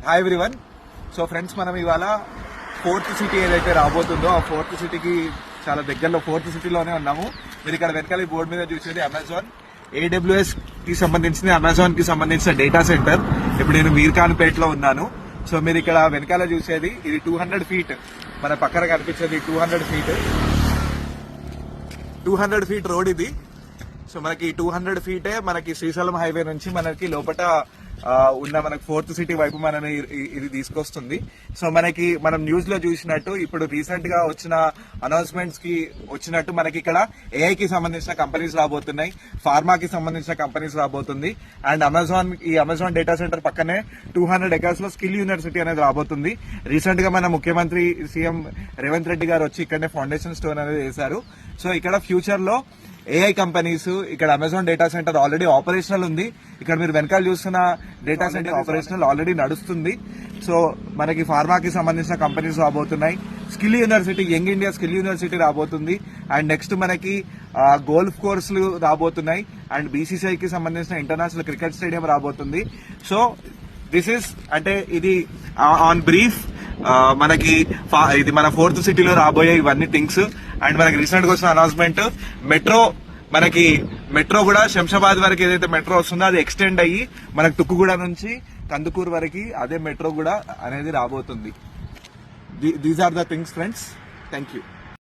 Hi everyone. So friends, మనం ఇవాళ fourth city ఏదైతే రాబోతుందో ఆ ఫోర్త్ సిటీకి చాలా దగ్గరలో ఫోర్త్ సిటీలోనే ఉన్నాము. మీరు ఇక్కడ వెనకాల బోర్డు మీద చూసేది అమెజాన్ AWS కి సంబంధించిన అమెజాన్ కి సంబంధించిన డేటా సెంటర్. ఇప్పుడు నేను మీర్ఖాన్పేట్ లో ఉన్నాను. సో మీరు ఇక్కడ వెనకాల చూసేది ఇది 200 ఫీట్, మన పక్కన కనిపించేది 200 ఫీట్ రోడ్ ఇది. సో మనకి 200 ఫీటే మనకి శ్రీశైలం హైవే నుంచి మనకి లోపల ఉన్న మనకి ఫోర్త్ సిటీ వైపు మనని ఇది తీసుకొస్తుంది. సో మనం న్యూస్ లో చూసినట్టు ఇప్పుడు రీసెంట్ గా వచ్చిన అనౌన్స్మెంట్స్ కి వచ్చినట్టు మనకి ఇక్కడ AI కి సంబంధించిన కంపెనీస్ రాబోతున్నాయి, ఫార్మాకి సంబంధించిన కంపెనీస్ రాబోతుంది. అండ్ అమెజాన్ డేటా సెంటర్ పక్కనే 200 acres లో స్కిల్ యూనివర్సిటీ అనేది రాబోతుంది. రీసెంట్ గా మన ముఖ్యమంత్రి సీఎం రేవంత్ రెడ్డి గారు వచ్చి ఇక్కడనే ఫౌండేషన్ స్టోన్ అనేది చేశారు. సో ఇక్కడ ఫ్యూచర్ లో AI కంపెనీస్, ఇక్కడ Amazon data centre already operational ఉంది. ఇక్కడ మీరు వెనకాల చూస్తున్న డేటా సెంటర్ ఆపరేషనల్ ఆల్రెడీ నడుస్తుంది. సో మనకి ఫార్మాకి సంబంధించిన కంపెనీస్ రాబోతున్నాయి. Skill university, young India skill university రాబోతుంది. అండ్ నెక్స్ట్ మనకి గోల్ఫ్ కోర్సులు రాబోతున్నాయి. అండ్ BCCI కి సంబంధించిన ఇంటర్నేషనల్ క్రికెట్ స్టేడియం రాబోతుంది. సో దిస్ ఇస్ అంటే ఇది ఆన్ బ్రీఫ్ మనకి ఇది మన ఫోర్త్ సిటీలో రాబోయే ఇవన్నీ థింగ్స్. అండ్ మనకి రీసెంట్ గా వచ్చిన అనౌన్స్మెంట్ మెట్రో కూడా శంషాబాద్ వరకు ఏదైతే మెట్రో వస్తుందో అది ఎక్స్టెండ్ అయ్యి మనకి తుక్కుగూడ నుంచి కందుకూరు వరకు అదే మెట్రో కూడా అనేది రాబోతుంది. These are the things friends. Thank you.